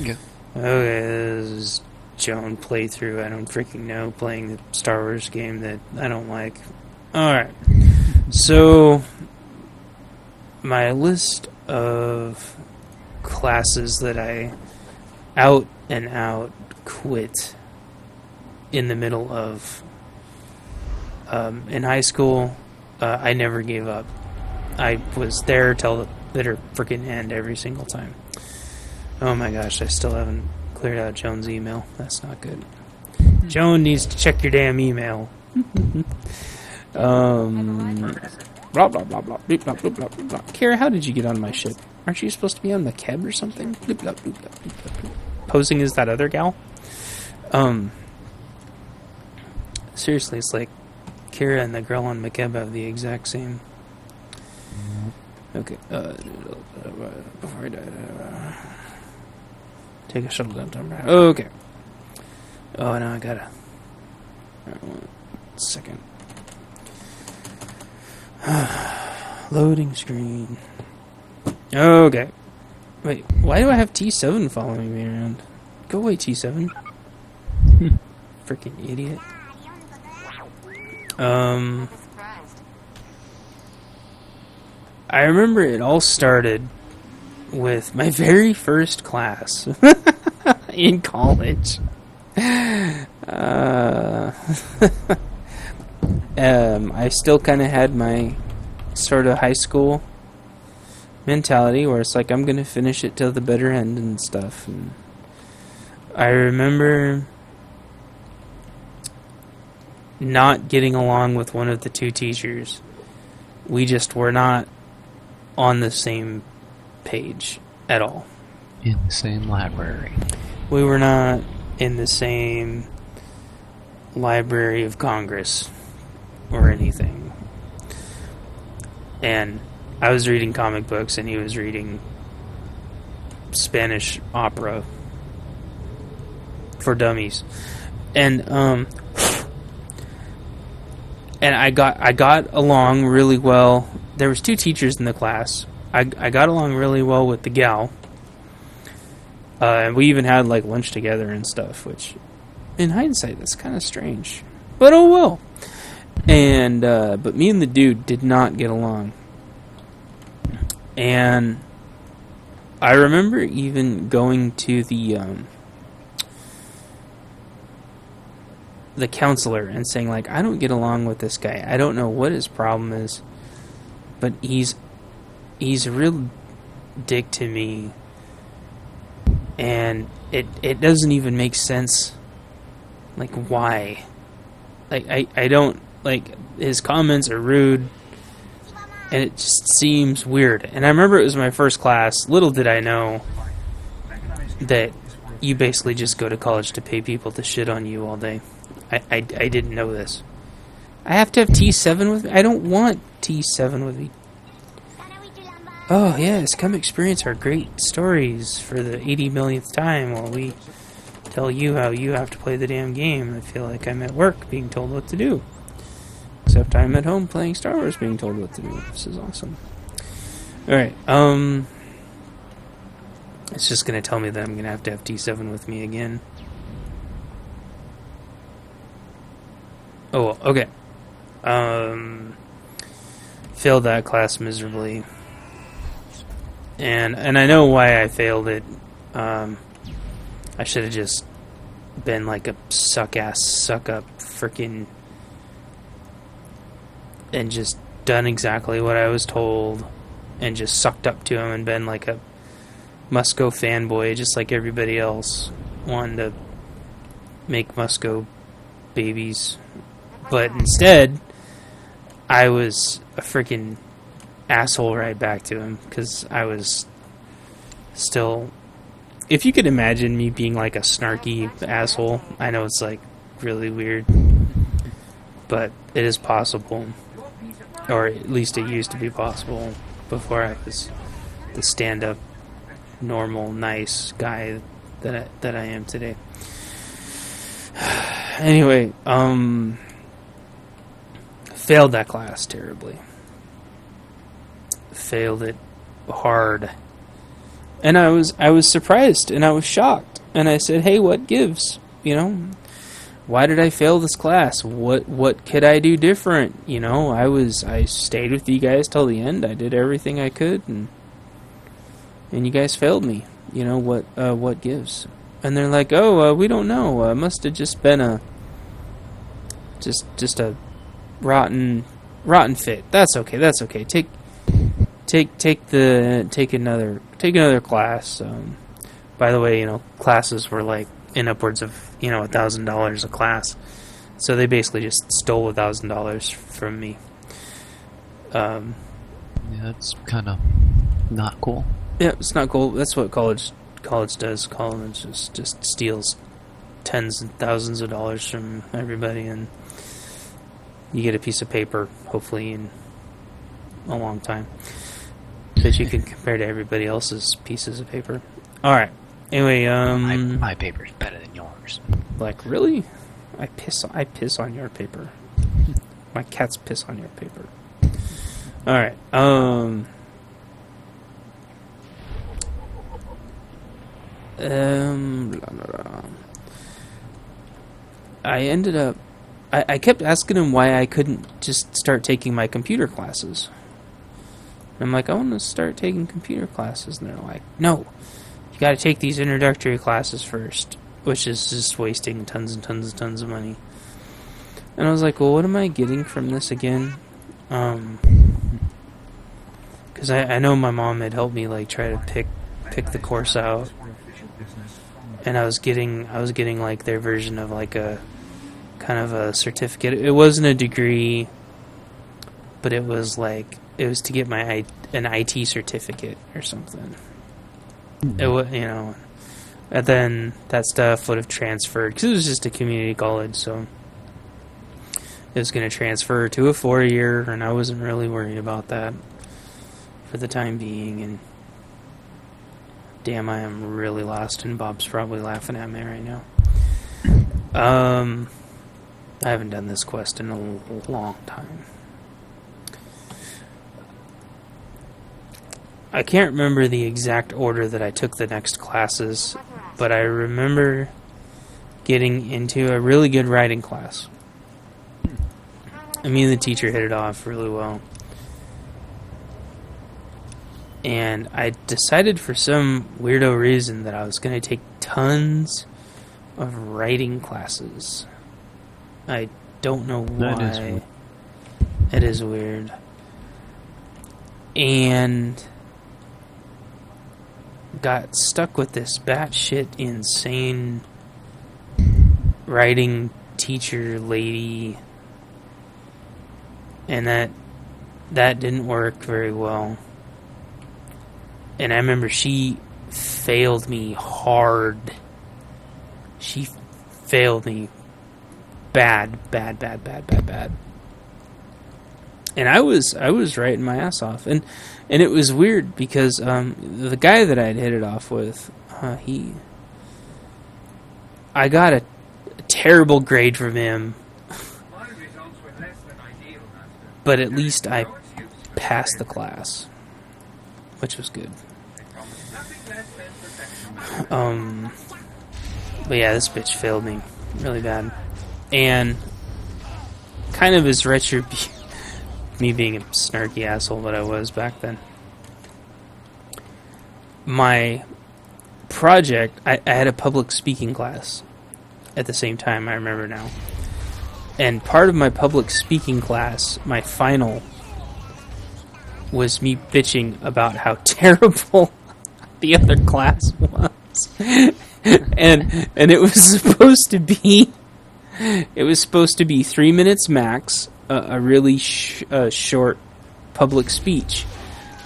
Yeah. Okay, this is Joan playthrough. I don't freaking know. Playing the Star Wars game that I don't like. Alright. So, my list of classes that I out and out quit in the middle of in high school, I never gave up. I was there till the bitter freaking end every single time. Oh my gosh, I still haven't cleared out Joan's email. That's not good. Joan needs to check your damn email. Blah, blah, blah, blah, blah, blah, blah, blah, blah. Kara, how did you get on my ship? Aren't you supposed to be on the Keb or something? Blah, blah, blah, blah, blah, blah. Posing as that other gal? Seriously, it's like Kara and the girl on McKeb have the exact same. Okay. Before I die, take a shuttle down time. Okay. Oh, now I gotta. Alright, 1 second. Loading screen. Okay. Wait, why do I have T7 following me around? Go away, T7. Freaking idiot. I remember it all started with my very first class in college. I still kind of had my sort of high school mentality where it's like I'm going to finish it till the bitter end and stuff. And I remember not getting along with one of the two teachers. We just were not on the same page at all. In the same library. We were not in the same Library of Congress or anything. And I was reading comic books and he was reading Spanish opera for dummies. And I got along really well. There was two teachers in the class. I got along really well with the gal. And we even had like lunch together and stuff, which in hindsight that's kind of strange. But oh well. And but me and the dude did not get along. And I remember even going to the counselor and saying like, I don't get along with this guy. I don't know what his problem is, but he's a real dick to me, and it doesn't even make sense. Like, why? Like, I don't, like, his comments are rude, and it just seems weird. And I remember it was my first class. Little did I know that you basically just go to college to pay people to shit on you all day. I didn't know this. I have to have T7 with me? I don't want T7 with me. Oh, yes, come experience our great stories for the 80 millionth time while we tell you how you have to play the damn game. I feel like I'm at work being told what to do. Except I'm at home playing Star Wars being told what to do. This is awesome. Alright, it's just going to tell me that I'm going to have T7 with me again. Oh, okay. Failed that class miserably. And I know why I failed it. I should have just been like a suck-ass, suck-up freaking... and just done exactly what I was told. And just sucked up to him and been like a Musco fanboy, just like everybody else. Wanted to make Musco babies. But instead, I was a freaking asshole right back to him, because I was still... If you could imagine me being like a snarky asshole, I know it's like really weird, but it is possible. Or at least it used to be possible before I was the stand-up, normal, nice guy that I am today. Anyway, failed that class terribly. Failed it hard. And I was surprised, and I was shocked, and I said, "Hey, what gives? You know, why did I fail this class? What could I do different? You know, I stayed with you guys till the end. I did everything I could, and you guys failed me. You know, what gives?" And they're like, "Oh, we don't know. Must have just been a just a rotten fit. That's okay. That's okay. Take another class." By the way, you know, classes were like in upwards of, you know, $1,000 a class, so they basically just stole $1,000 from me. Yeah, that's kind of not cool. Yeah, it's not cool. That's what college does. College just steals tens and thousands of dollars from everybody, and you get a piece of paper, hopefully in a long time, that you can compare to everybody else's pieces of paper. All right. Anyway, my paper's better than yours. Like, really? I piss on your paper. My cats piss on your paper. All right. I ended up. I kept asking him why I couldn't just start taking my computer classes. And I'm like, I want to start taking computer classes, and they're like, no. You got to take these introductory classes first, which is just wasting tons and tons and tons of money. And I was like, well, what am I getting from this again? Because I know my mom had helped me like try to pick the course out, and I was getting like their version of like a kind of a certificate. It wasn't a degree, but it was to get an IT certificate or something. It was, you know, and then that stuff would have transferred, because it was just a community college, so it was going to transfer to a 4-year, and I wasn't really worried about that for the time being. And damn, I am really lost, and Bob's probably laughing at me right now. I haven't done this quest in a long time. I can't remember the exact order that I took the next classes, but I remember getting into a really good writing class. Me and the teacher hit it off really well. And I decided for some weirdo reason that I was going to take tons of writing classes. I don't know why. It is weird. And got stuck with this batshit insane writing teacher lady, and that didn't work very well. And I remember she failed me hard. She failed me bad. And I was writing my ass off, and it was weird because the guy that I'd hit it off with, I got a terrible grade from him, but at least I passed the class, which was good. But yeah, this bitch failed me really bad, and kind of as retribution. Me being a snarky asshole that I was back then. My project, I had a public speaking class at the same time, I remember now. And part of my public speaking class, my final, was me bitching about how terrible the other class was. and it was supposed to be 3 minutes max. A really short public speech,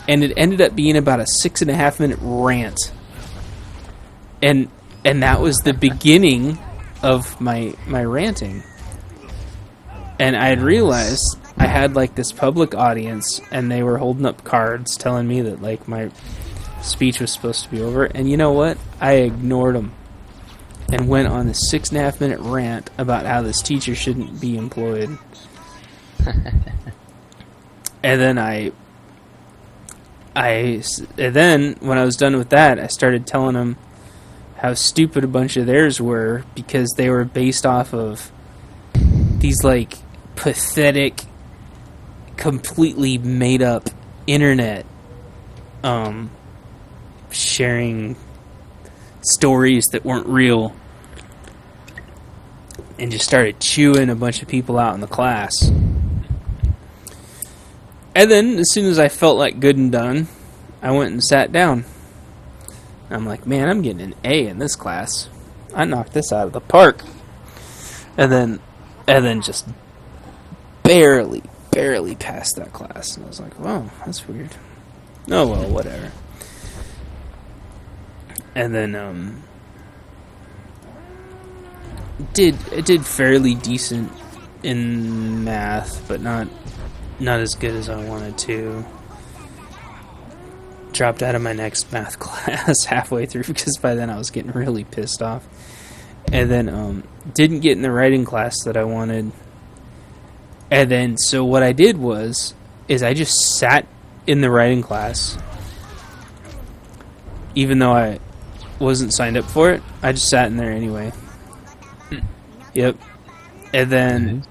and it ended up being about a 6.5 minute rant, and that was the beginning of my ranting. And I had realized I had like this public audience, and they were holding up cards telling me that like my speech was supposed to be over. And you know what? I ignored them and went on this 6.5 minute rant about how this teacher shouldn't be employed. And then I And then when I was done with that, I started telling them how stupid a bunch of theirs were because they were based off of these like pathetic, completely made up internet sharing stories that weren't real, and just started chewing a bunch of people out in the class. And then as soon as I felt like good and done, I went and sat down. I'm like, man, I'm getting an A in this class. I knocked this out of the park. And then just barely passed that class. And I was like, wow, that's weird. Oh, well, whatever. And then, did fairly decent in math, but not as good as I wanted to. Dropped out of my next math class halfway through because by then I was getting really pissed off. And then didn't get in the writing class that I wanted. And then so what I did is I just sat in the writing class, even though I wasn't signed up for it. I just sat in there anyway. Yep. And then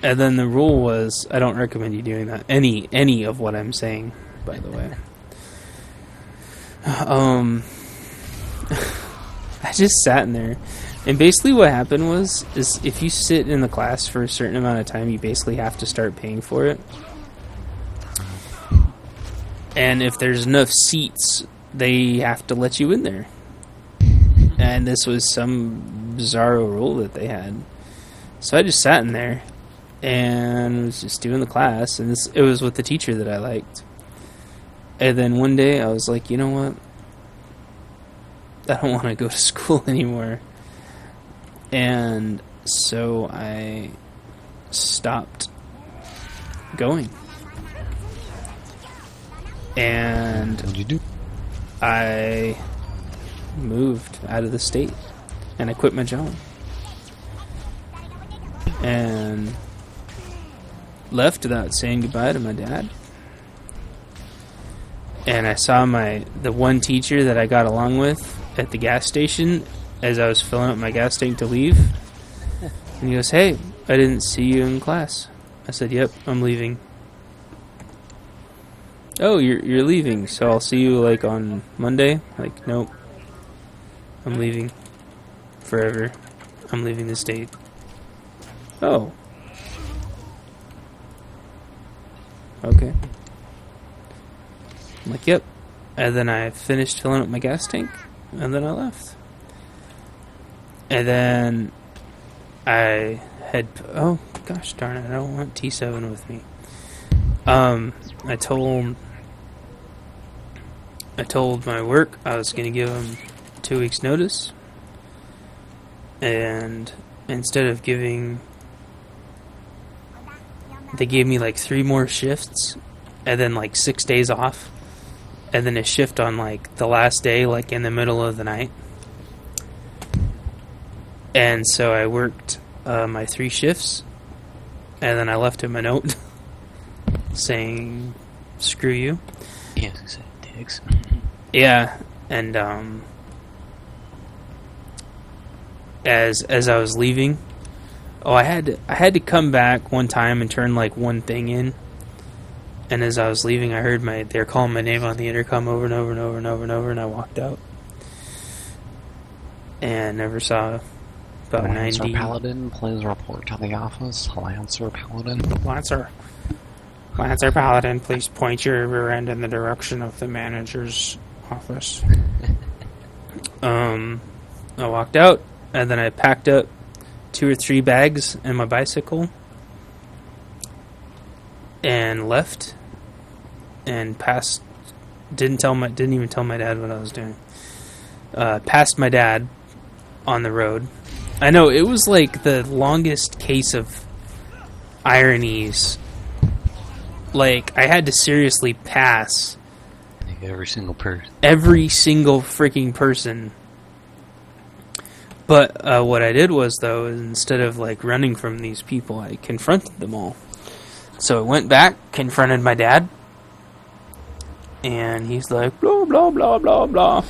And then the rule was, I don't recommend you doing that. Any of what I'm saying, by the way. I just sat in there, and basically what happened is if you sit in the class for a certain amount of time, you basically have to start paying for it. And if there's enough seats, they have to let you in there. And this was some bizarro rule that they had. So I just sat in there and was just doing the class, and it was with the teacher that I liked. And then one day I was like, you know what? I don't want to go to school anymore. And so I stopped going. And What'd you do? I moved out of the state, and I quit my job. And left without saying goodbye to my dad. And I saw the one teacher that I got along with at the gas station as I was filling up my gas tank to leave. And he goes, "Hey, I didn't see you in class." I said, "Yep, I'm leaving." "Oh, you're leaving, so I'll see you like on Monday?" Like, "Nope. I'm leaving forever. I'm leaving the state." "Oh. Okay." I'm like, "Yep." And then I finished filling up my gas tank, and then I left. And then I had... Oh, gosh darn it, I don't want T7 with me. I told my work I was going to give them 2 weeks notice. And instead of giving... They gave me like 3 more shifts, and then like 6 days off, and then a shift on like the last day, like in the middle of the night. And so I worked my 3 shifts, and then I left him a note saying, "Screw you." Yes, he said dicks. Yeah, and as I was leaving, I had to come back one time and turn like one thing in. And as I was leaving, I heard they were calling my name on the intercom over and over and over and over and over, and I walked out. And never saw about 90... Lancer Paladin, please report to the office. Lancer Paladin. Lancer Paladin, please point your rear end in the direction of the manager's office. I walked out, and then I packed up 2 or 3 bags and my bicycle, and left, and passed. Didn't even tell my dad what I was doing. Passed my dad on the road. I know, it was like the longest case of ironies. Like, I had to seriously pass every single person. Every single freaking person. But what I did was, though, instead of like running from these people, I confronted them all. So I went back, confronted my dad, And he's like, blah, blah, blah, blah, blah.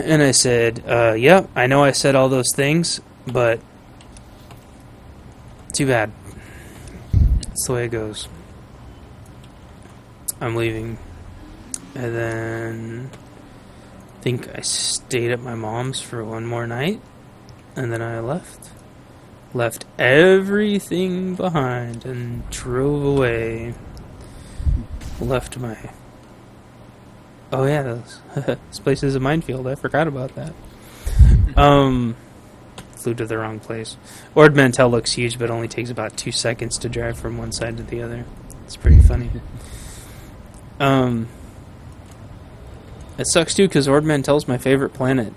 And I said, yeah, I know I said all those things, but too bad. That's the way it goes. I'm leaving. And then I think I stayed at my mom's for one more night. And then I left. Left everything behind and drove away. Left my... Oh yeah, this place is a minefield. I forgot about that. Flew to the wrong place. Ord Mantell looks huge, but only takes about 2 seconds to drive from one side to the other. It's pretty funny. It sucks too, because Ord Mantell's my favorite planet.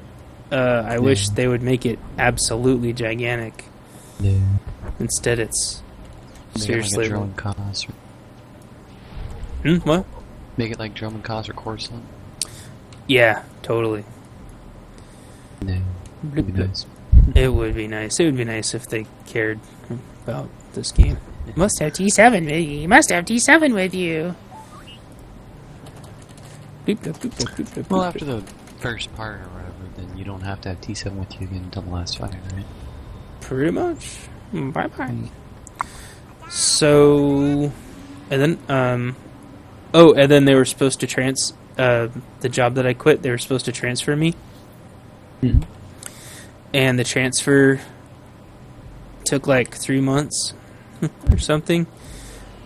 I wish they would make it absolutely gigantic. Yeah. Instead, it's Make seriously. it like a Drone Cos or What? make it like Drone Cos or Coruscant. Yeah, totally. Yeah. It'd be nice. It would be nice. It would be nice if they cared about this game. You must have T7 with you. You must have T7 with you. Well, after the first part or whatever, then you don't have to have T7 with you again until the last fight, right? Pretty much. Bye bye. So, and then, and then they were supposed to the job that I quit, they were supposed to transfer me. Mm-hmm. And the transfer took like 3 months or something.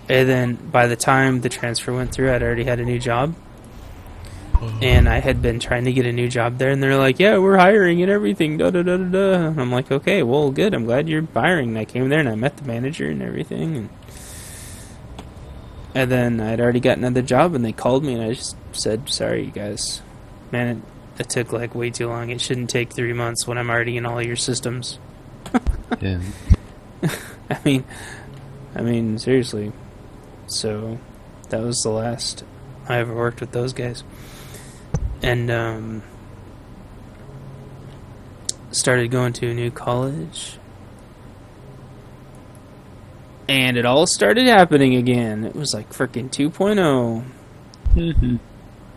And then by the time the transfer went through, I'd already had a new job. And I had been trying to get a new job there, and they're like, yeah, we're hiring and everything, da-da-da-da-da. And I'm like, okay, well, good, I'm glad you're hiring. And I came there, and I met the manager and everything. And then I'd already got another job, and they called me, and I just said, sorry, you guys. Man, it took, like, way too long. It shouldn't take 3 months when I'm already in all your systems. Yeah. I mean, seriously. So, that was the last I ever worked with those guys. And, started going to a new college. And it all started happening again. It was like frickin' 2.0. Mm-hmm.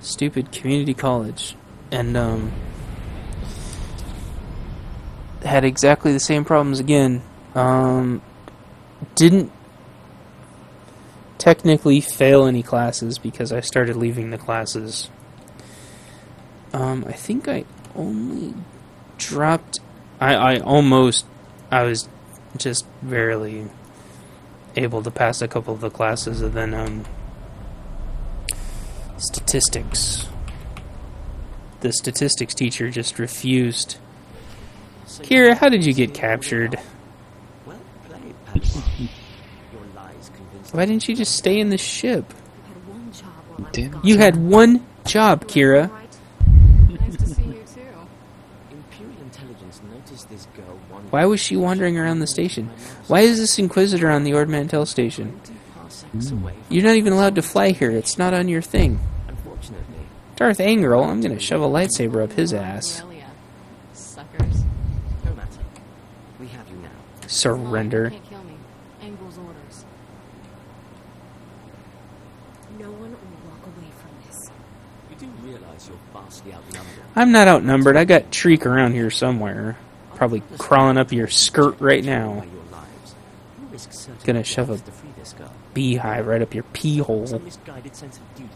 Stupid community college. And, had exactly the same problems again. Didn't technically fail any classes because I started leaving the classes. I think I only dropped... I was just barely able to pass a couple of the classes, and then, statistics. The statistics teacher just refused. Kira, how did you get captured? Well played, Padawan. Your lies convinced Why didn't you just stay in the ship? Damn. You had one job, Kira. Nice to see you too. Imperial intelligence noticed this girl wandering. Why was she wandering around the station? Why is this Inquisitor on the Ord Mantell station? 20 parsecs away from You're not even allowed to fly here. It's not on your thing. Unfortunately, Darth Angrel, I'm gonna shove a lightsaber up his ass. Aurelia. Suckers. no matter. We have you now. Surrender. Can't kill me. Angel's orders. No one will walk away from this. You do realize you're vastly outnumbered. I'm not outnumbered. I got Treek around here somewhere. Probably crawling up your skirt right now. Your lives. You risk certain Gonna shove a deaths to free this girl. beehive right up your pee hole. Some misguided sense of duty.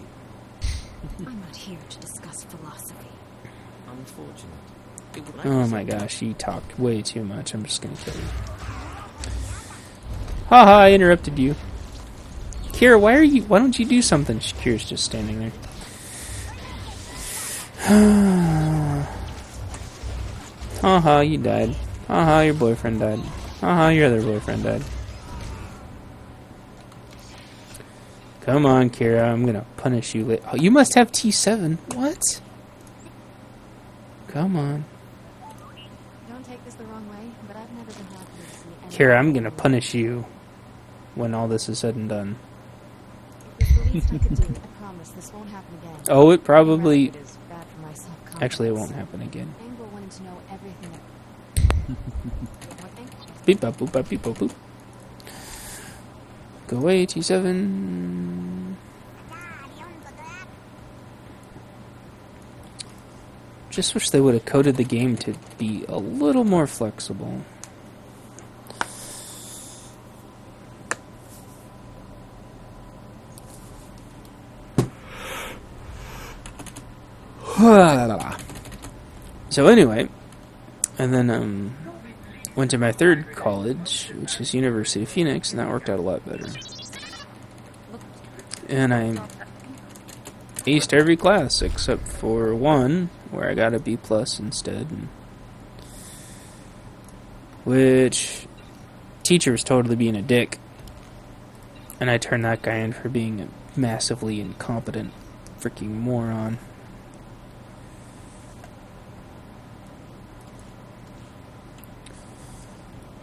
I'm not here to discuss philosophy. Unfortunate. It would Oh my gosh, you talked way too much. I'm just gonna kill you. Haha, I interrupted you. Kira, why don't you do something? Kira's just standing there. Haha, you died. Haha, your boyfriend died. Haha, your other boyfriend died. Come on, Kira, I'm gonna punish you later. Oh, you must have T7. What? Come on. Don't take this the wrong way, but I've never been happy to see anyone. Kira, I'm gonna punish you when all this is said and done. If it's the least I could do, I promise this won't happen again. Oh, it probably... It is bad for my self-confidence. Actually, it won't happen again. Angel wanted to know everything. One thing? Beep bop boop bop beep boop boop. Go away, T7. Just wish they would have coded the game to be a little more flexible. So anyway, and then went to my third college, which is University of Phoenix, and that worked out a lot better. And I aced every class except for one, where I got a B+ instead. Which teacher was totally being a dick. And I turned that guy in for being a massively incompetent freaking moron.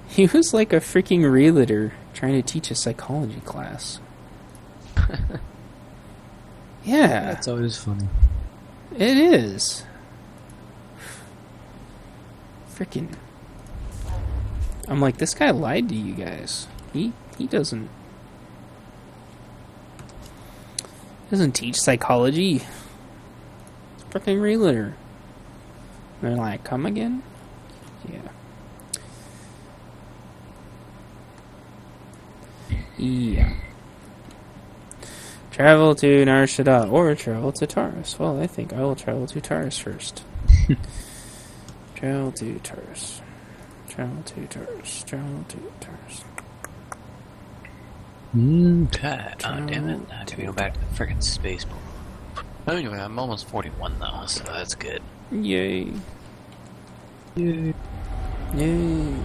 He was like a freaking realtor trying to teach a psychology class. Yeah. That's always funny. It is. Freaking. I'm like, this guy lied to you guys. He doesn't teach psychology. Freaking realtor. And they're like, come again? Yeah. Yeah. Travel to Narshada or travel to Taurus. Well, I think I will travel to Taurus first. Travel to Taurus. Travel to Taurus. Travel to Taurus. Okay. Oh, damn it. I have to go back to the frickin' spaceport. Anyway, I'm almost 41 though, so that's good. Yay. Yay. Yay.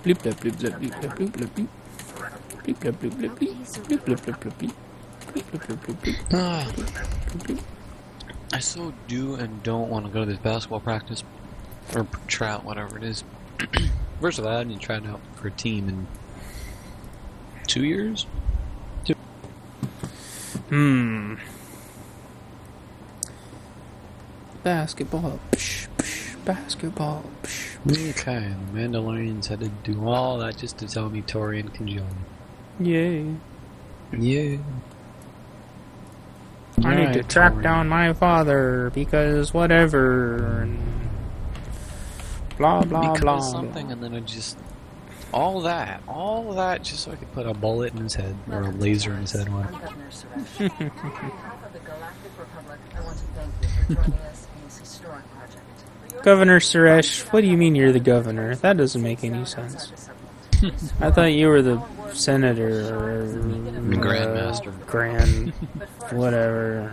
Bloop bloop bloop bloop bloop bloop bloop bloop. Bloop bloop bloop bloop bloop. Bloop bloop bloop bloop bloop. Bloop bloop bloop bloop bloop. Bloop bloop. I so do and don't want to go to this basketball practice or trout, whatever it is. First of all, I hadn't tried out for a team in 2 years. Basketball. Psh, psh, basketball. Psh. Okay, the Mandalorians had to do all that just to tell me Torian can join. Yay. Yeah. I need to track down my father because whatever. And blah blah because blah. something, and then I just all that, just so I could put a bullet in his head or a laser in his head. One. Governor Suresh, what do you mean you're the governor? That doesn't make any sense. I thought you were the senator or Grandmaster. Grand whatever.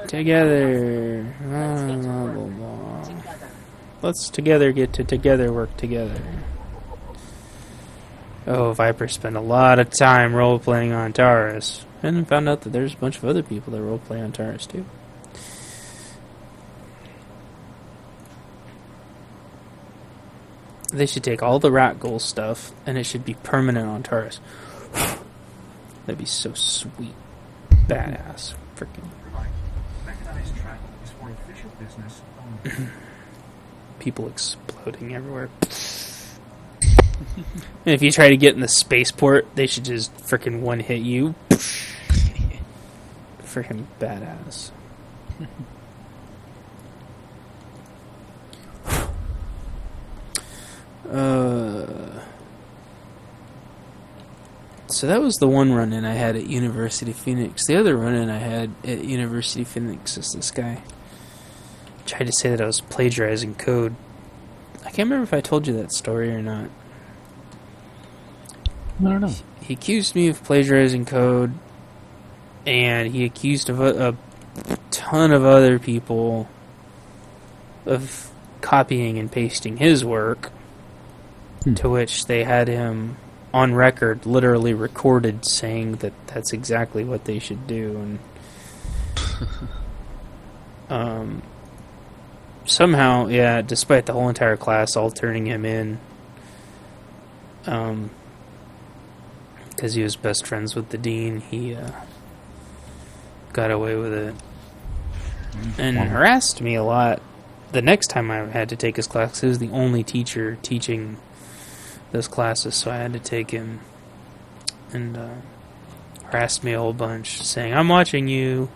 Together. Blah, blah, blah. Let's together get to together work together. Oh, Viper spent a lot of time role-playing on Taurus. And then found out that there's a bunch of other people that role-play on Taurus, too. They should take all the rat goal stuff, and it should be permanent on Taurus. That'd be so sweet. Badass. Freaking. People exploding everywhere. And if you try to get in the spaceport, they should just freaking one-hit you. Freaking badass. So that was the one run-in I had at University of Phoenix. The other run-in I had at University of Phoenix is this guy. Tried to say that I was plagiarizing code. I can't remember if I told you that story or not. I don't know. He accused me of plagiarizing code, and he accused of a ton of other people of copying and pasting his work, to which they had him on record, literally recorded, saying that that's exactly what they should do. And somehow, yeah, despite the whole entire class all turning him in, because he was best friends with the dean, he got away with it and harassed me a lot the next time I had to take his class, he was the only teacher teaching those classes, so I had to take him, and harassed me a whole bunch, saying, I'm watching you.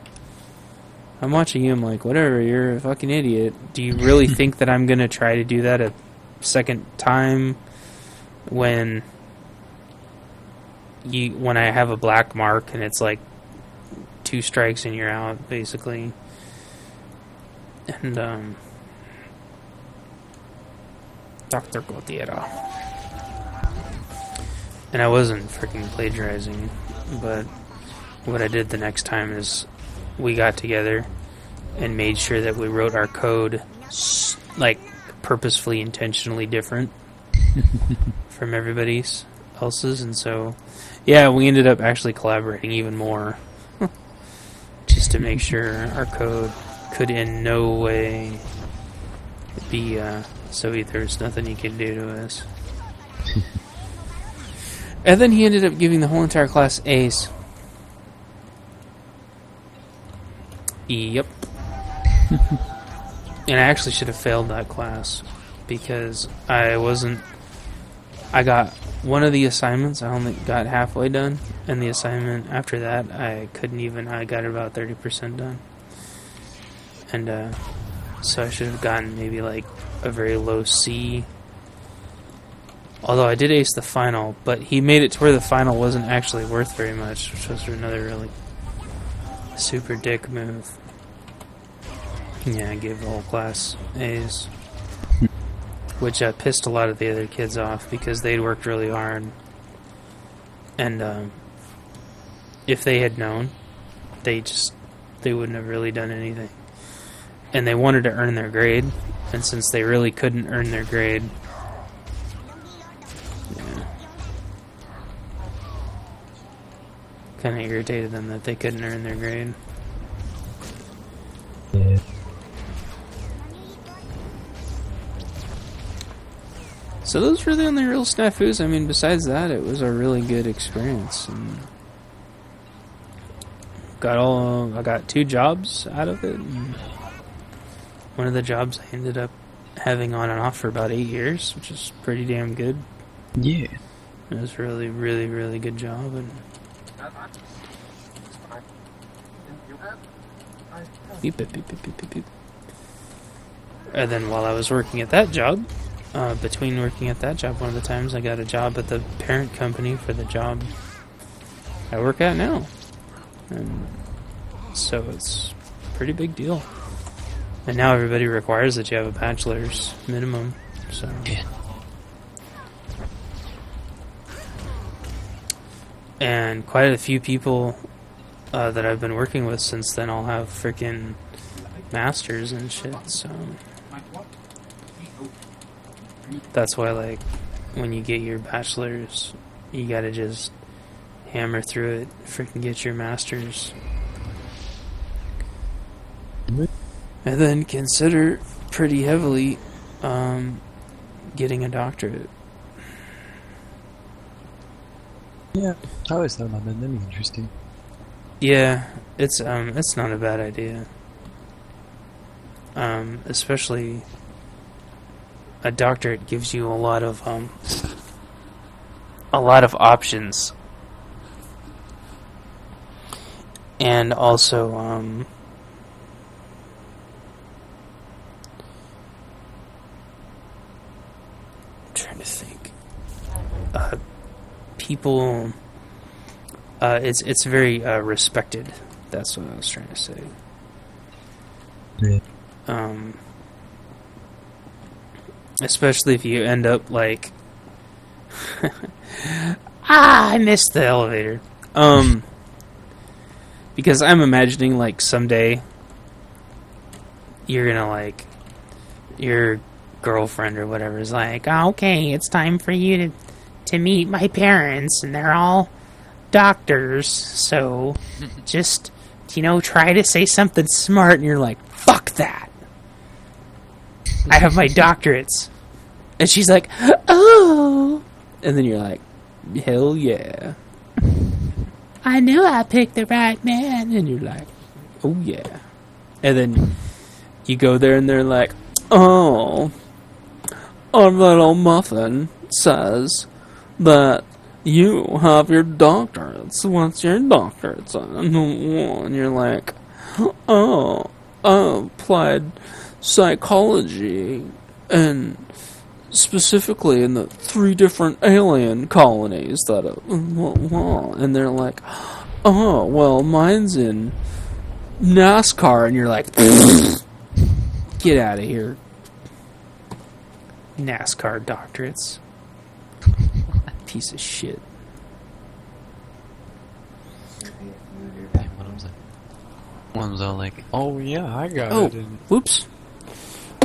I'm like, whatever, you're a fucking idiot. Do you really think that I'm going to try to do that a second time when I have a black mark and it's like 2 strikes and you're out, basically? And, Dr. Gutierrez. And I wasn't freaking plagiarizing, but what I did the next time is we got together and made sure that we wrote our code like purposefully, intentionally different from everybody else's, and so yeah, we ended up actually collaborating even more just to make sure our code could in no way be so there's nothing you can do to us. And then he ended up giving the whole entire class A's. Yep. And I actually should have failed that class because I got one of the assignments, I only got halfway done, and the assignment after that, I got about 30% done. And so I should have gotten maybe like a very low C. Although I did ace the final, but he made it to where the final wasn't actually worth very much, which was another really super dick move. Yeah, I gave the whole class A's, which pissed a lot of the other kids off because they'd worked really hard. And if they had known, they wouldn't have really done anything. And they wanted to earn their grade, and since they really couldn't earn their grade, kind of irritated them that they couldn't earn their grade. Yeah. So those were the only real snafus. I mean, besides that, it was a really good experience. And I got 2 jobs out of it. And one of the jobs I ended up having on and off for about 8 years, which is pretty damn good. Yeah. It was a really, really, really good job. And beep, beep, beep, beep, beep, beep, beep. And then while I was working at that job, between working at that job, one of the times I got a job at the parent company for the job I work at now. And so it's a pretty big deal. And now everybody requires that you have a bachelor's minimum. So yeah. And quite a few people that I've been working with since then all have freaking masters and shit, so that's why, like, when you get your bachelor's, you gotta just hammer through it, freaking get your master's, and then consider pretty heavily getting a doctorate. Yeah, I always thought about that. That'd be interesting. Yeah, it's not a bad idea. Especially a doctorate gives you a lot of options. And also I'm trying to think. People it's very respected. That's what I was trying to say. Yeah. Especially if you end up like I missed the elevator. Because I'm imagining like someday you're gonna like your girlfriend or whatever is like, oh, okay, it's time for you to meet my parents, and they're all doctors, so just, try to say something smart, and you're like, fuck that. I have my doctorates. And she's like, oh. And then you're like, hell yeah. I knew I picked the right man. And you're like, oh yeah. And then you go there and they're like, Oh, our little muffin says that you have your doctorates. What's your doctorates in? And you're like, oh, applied psychology, and specifically in the 3 different alien colonies that, and they're like, oh, well, mine's in NASCAR, and you're like, get out of here. NASCAR doctorates. Piece of shit. One was all like, oh yeah, I got Oh, it whoops.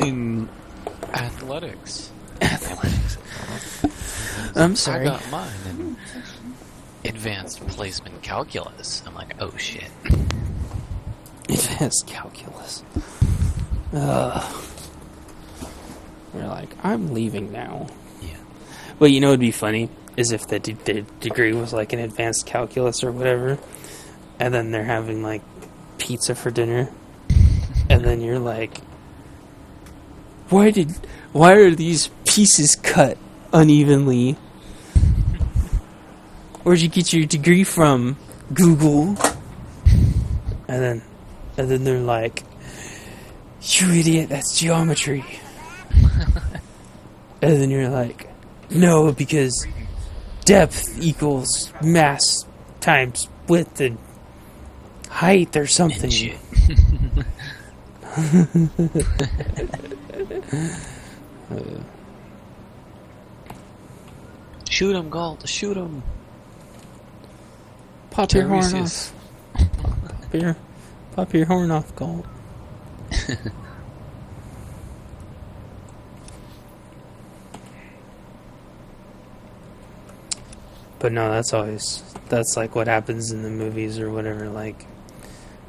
in athletics. Athletics. I'm sorry. I got mine in advanced placement calculus. I'm like, oh shit. Advanced calculus. You're like, I'm leaving now. Yeah. Well, you know what'd be funny? Is if the degree was like an advanced calculus or whatever, and then they're having like pizza for dinner, and then you're like, why are these pieces cut unevenly? Where'd you get your degree from, Google? And then they're like, you idiot, that's geometry. And then you're like, no, because depth equals mass times width and height or something. And shit. Shoot him, Galt, shoot him. Pop your horn Tiresias. off. Pop your horn off, Galt. But no, that's like what happens in the movies or whatever. Like,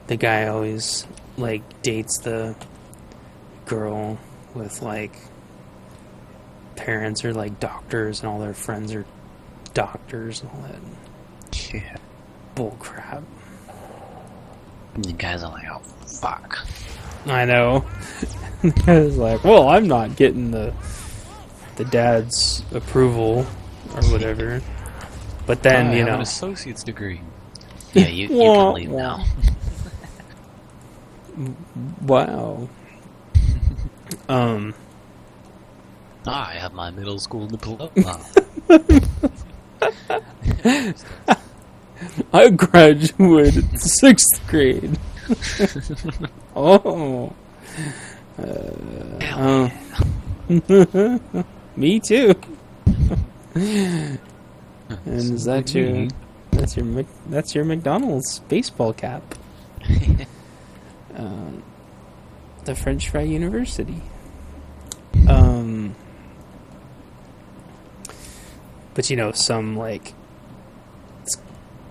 the guy always, like, dates the girl with, like, parents are, like, doctors and all their friends are doctors and all that Yeah. bull crap. And the guys are like, oh, fuck. I know. I was like, well, I'm not getting the dad's approval or whatever. But then, I you have know. an associate's degree. Yeah, you can leave now. Wow. I have my middle school diploma. I graduated 6th grade. Oh. Me too. And is that your that's your McDonald's baseball cap? The French Fry University. But you know, some like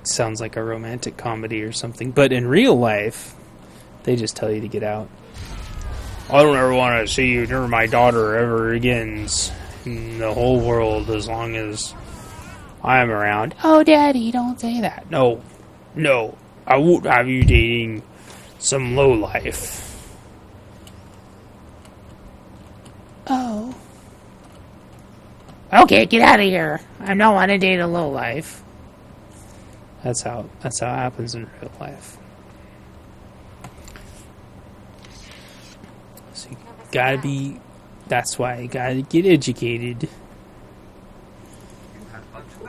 sounds like a romantic comedy or something. But in real life, they just tell you to get out. I don't ever want to see you near my daughter ever again in the whole world as long as I'm around. Oh, Daddy, don't say that. No, I won't have you dating some lowlife. Oh. Okay, get out of here. I don't want to date a lowlife. That's how it happens in real life. So you gotta be. That's why you gotta get educated.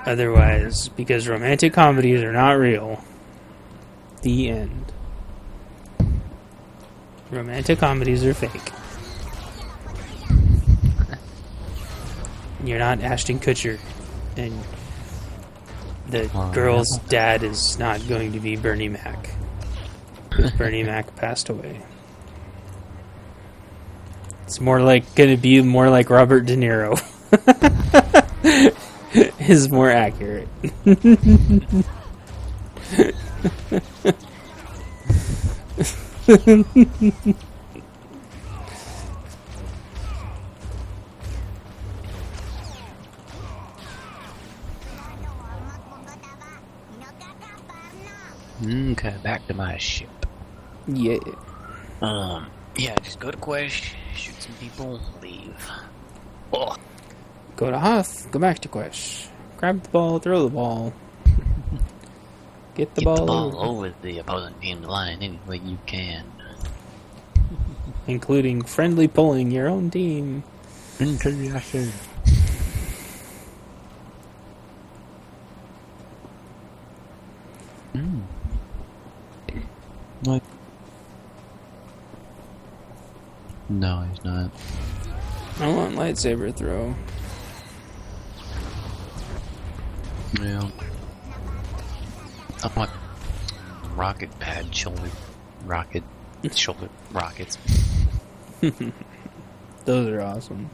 Otherwise, because romantic comedies are not real. The end. Romantic comedies are fake. You're not Ashton Kutcher, and the girl's dad is not going to be Bernie Mac. Because Bernie Mac passed away. It's going to be more like Robert De Niro. Is more accurate. Okay, back to my ship. Yeah. Yeah, just go to Quest, shoot some people, leave. Oh, Go to Hoth, go back to Quesh. Grab the ball, throw the ball. Get the get ball, the ball over. over the opposing team line any way you can. Including friendly pulling your own team. What? No, he's not. I want lightsaber throw. Yeah. I want rocket pad shoulder. Rocket shoulder rockets. Those are awesome.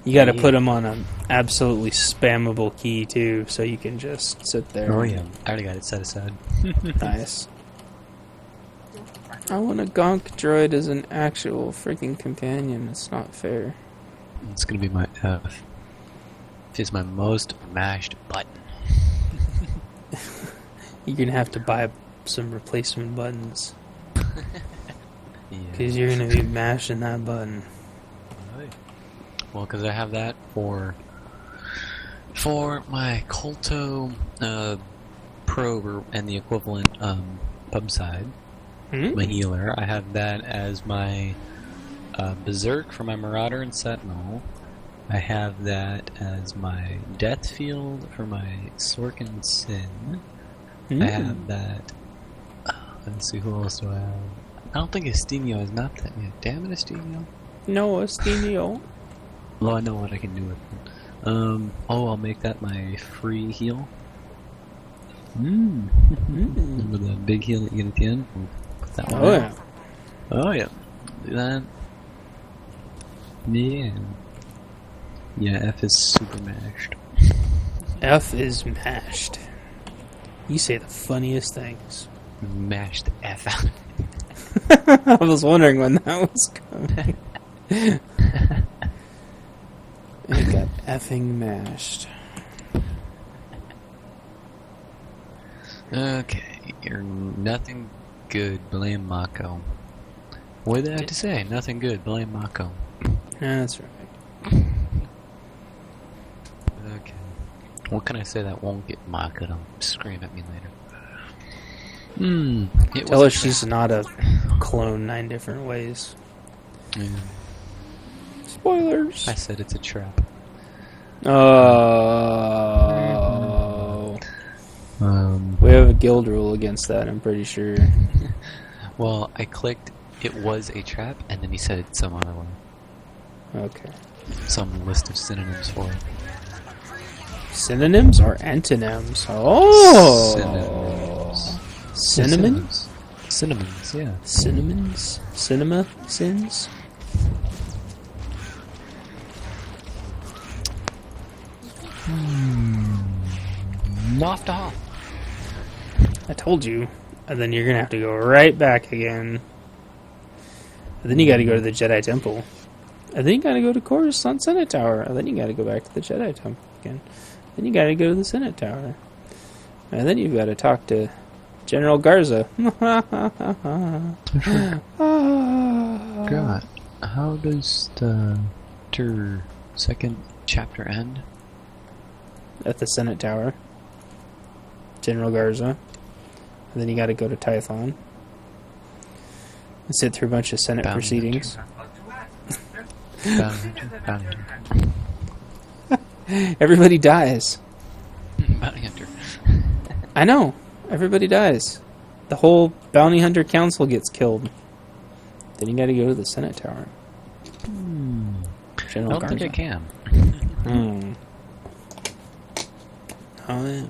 You got to Yeah. put them on an absolutely spammable key too, so you can just sit there. Oh yeah, I already got it set aside. Nice. I want a gonk droid as an actual freaking companion. It's not fair. It's gonna be my F. It's my most mashed button. You're gonna have to buy some replacement buttons Yeah. because you're gonna be mashing that button. Well, because I have that for my Colto probe and the equivalent pub side. My healer. I have that as my Berserk for my Marauder and Sentinel. I have that as my Death Field for my Sorkin Sin. I have that. Let's see, who else do I have? I don't think Estinio is not that yet. Damn it, Estinio. No, Estinio. Well, I know what I can do with it. I'll make that my free heal. Remember the big heal that you get at the end? We'll put that one Oh in. yeah. Oh yeah. Do that. Yeah. Yeah, F is super mashed. F is mashed. You say the funniest things. Mashed the F out. I was wondering when that was coming. It got effing mashed. Okay, you're nothing good, blame Mako. What did I have to say? Nothing good, blame Mako. Yeah, that's right. Okay. What can I say that won't get Mako to scream at me later? It Tell was her a she's trap. not a clone 9 different ways. Yeah. Spoilers. I said it's a trap. Oh. We have a guild rule against that, I'm pretty sure. Well, I clicked it was a trap, and then he said it some other way. Okay. Some list of synonyms for it. Synonyms or antonyms? Oh! Synonyms. Cinnamon? Cinnamons, yeah. Cinnamons? Cinema sins? Knocked off. I told you. And then you're gonna have to go right back again. And then you gotta go to the Jedi Temple. And then you gotta go to Coruscant Senate Tower. And then you gotta go back to the Jedi Temple again. Then you gotta go to the Senate Tower. And then you've gotta talk to General Garza. God, how does the second chapter end? At the Senate Tower. General Garza. And then you gotta go to Tython. And sit through a bunch of Senate Bounty proceedings. Bounty hunter. Everybody dies. Bounty hunter. I know. Everybody dies. The whole bounty hunter council gets killed. Then you gotta go to the Senate Tower. I General don't think I Garza. can. Oh, yeah.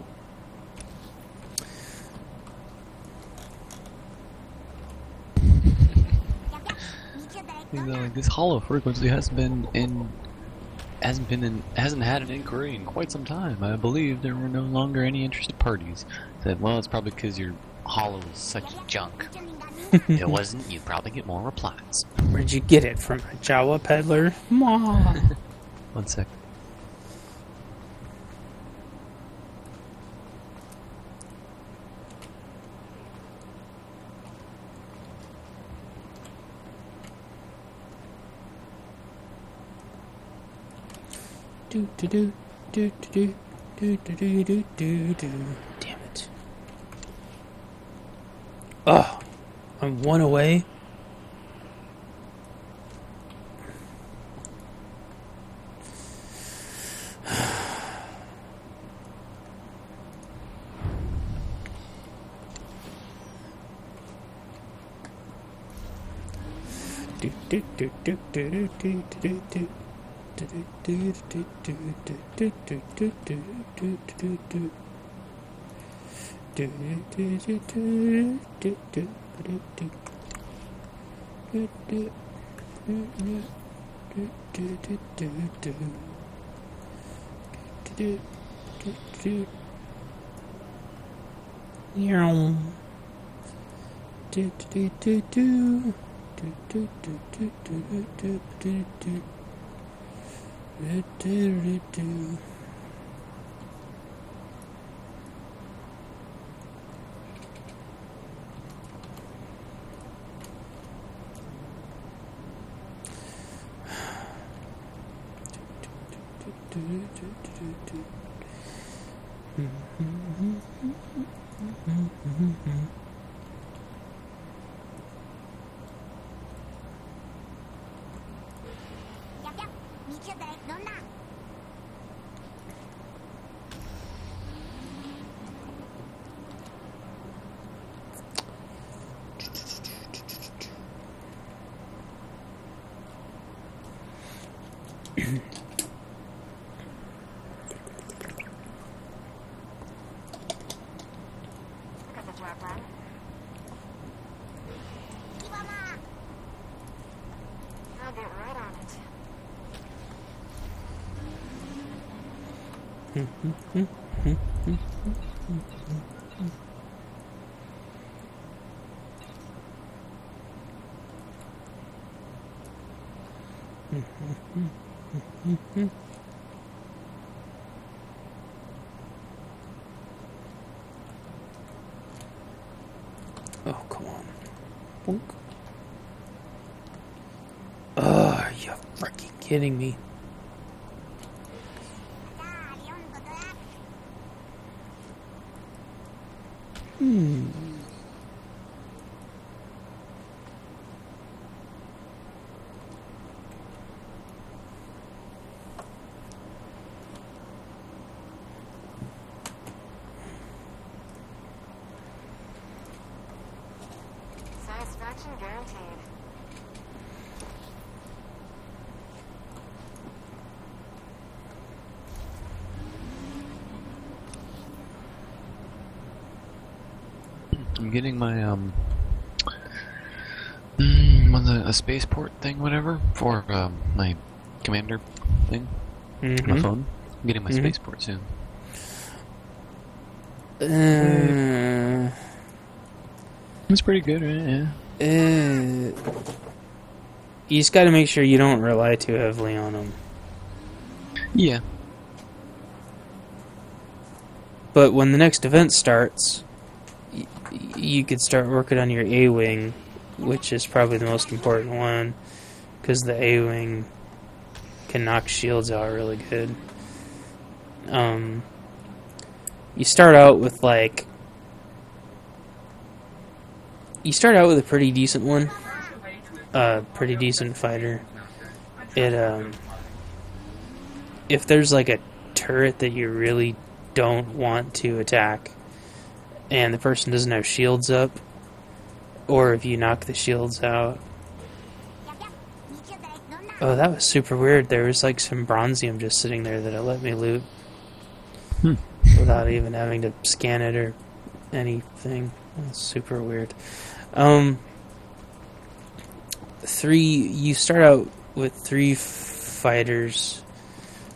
This hollow frequency hasn't had an inquiry in quite some time. I believe there were no longer any interested parties. Said, well, it's probably because your hollow is such junk. If it wasn't, you'd probably get more replies. Where'd you get it from? A Jawa peddler? Ma. 1 sec. Do do do do do do do do do do do. Damn it! Oh, I'm one away. Do do do do do do do do. I'll get right on it. Oh, come on. Boink. Oh, are you freaking kidding me? Satisfaction guaranteed. I'm getting my on a spaceport thing, whatever, for my commander thing, my phone. I'm getting my spaceport soon. It's pretty good, right? Yeah. You just got to make sure you don't rely too heavily on them. Yeah. But when the next event starts, you could start working on your A-Wing, which is probably the most important one, because the A-Wing can knock shields out really good. You start out with a pretty decent one, pretty decent fighter. If there's like a turret that you really don't want to attack, and the person doesn't have shields up, or if you knock the shields out. Oh, that was super weird. There was like some bronzium just sitting there that it let me loot without even having to scan it or anything. That's super weird. You start out with 3 fighters.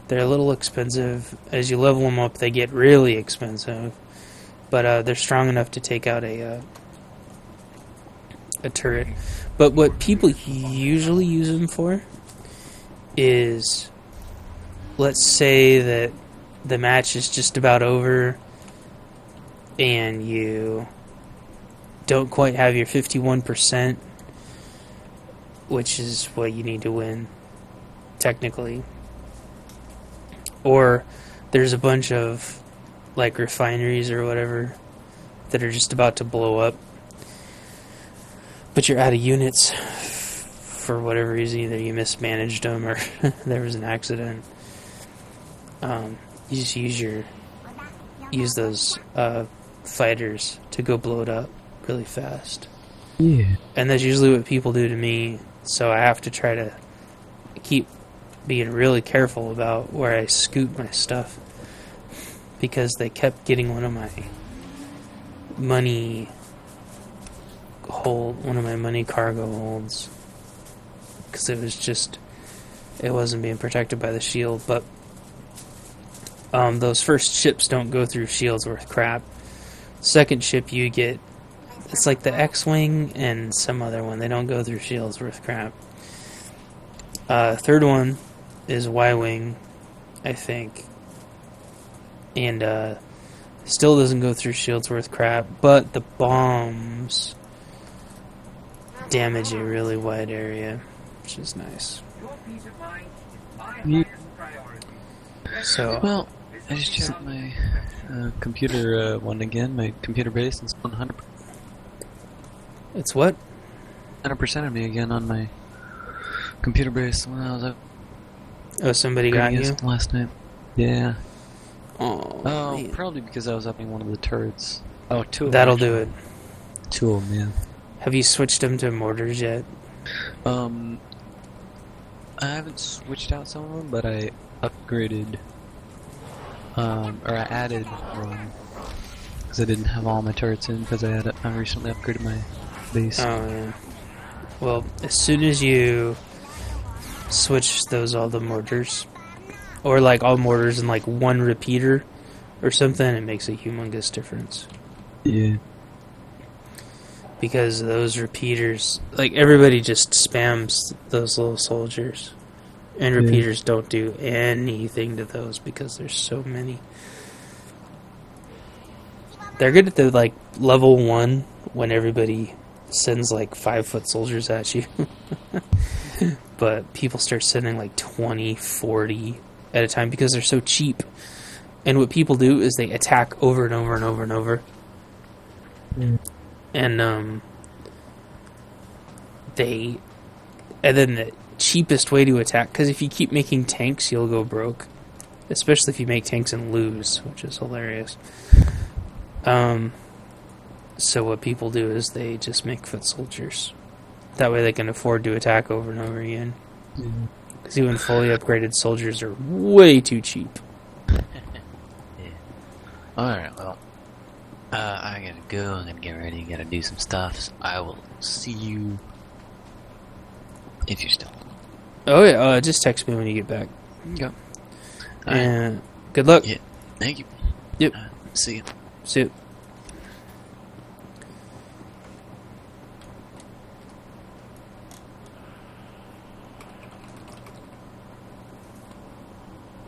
They're a little expensive. As you level them up, they get really expensive. But they're strong enough to take out a turret. But what people usually use them for is, let's say that the match is just about over and you don't quite have your 51%, which is what you need to win, technically. Or there's a bunch of like refineries or whatever that are just about to blow up, but you're out of units for whatever reason. Either you mismanaged them or there was an accident. You just use those fighters to go blow it up really fast. Yeah. And that's usually what people do to me, so I have to try to keep being really careful about where I scoot my stuff, because they kept getting one of my money cargo holds, because it wasn't being protected by the shield. But those first ships don't go through shields worth crap. Second ship you get, it's like the X-Wing and some other one. They don't go through shields worth crap. Third one is Y-Wing, I think. And still doesn't go through shields worth crap, but the bombs damage a really wide area, which is nice. Yeah. So, Well, I just checked my computer one again. My computer base is 100% it's what? of me again on my computer base when I was up Oh, somebody got you? last night. Yeah. Oh, man. Probably because I was up in one of the turrets. Oh, two of them. That'll do it. Two of them, yeah. Have you switched them to mortars yet? I haven't switched out some of them, but I upgraded, or I added one, because I didn't have all my turrets in, because I recently upgraded my base. Oh, yeah. Well, as soon as you switch those all the mortars, or like all mortars and like one repeater or something, it makes a humongous difference. Yeah. Because those repeaters, like everybody just spams those little soldiers, and repeaters don't do anything to those because there's so many. They're good at the like level 1 when everybody sends like 5-foot soldiers at you. But people start sending like 20, 40 at a time because they're so cheap. And what people do is they attack over and over and over and over. And then the cheapest way to attack, because if you keep making tanks, you'll go broke. Especially if you make tanks and lose, which is hilarious. So what people do is they just make foot soldiers. That way they can afford to attack over and over again. Because even fully upgraded soldiers are way too cheap. Alright, well, I gotta go, I'm gonna get ready, gotta do some stuff, so I will see you if you're still on. Oh yeah, just text me when you get back. Okay. And good luck. Yeah, thank you. Yep. See you. See you.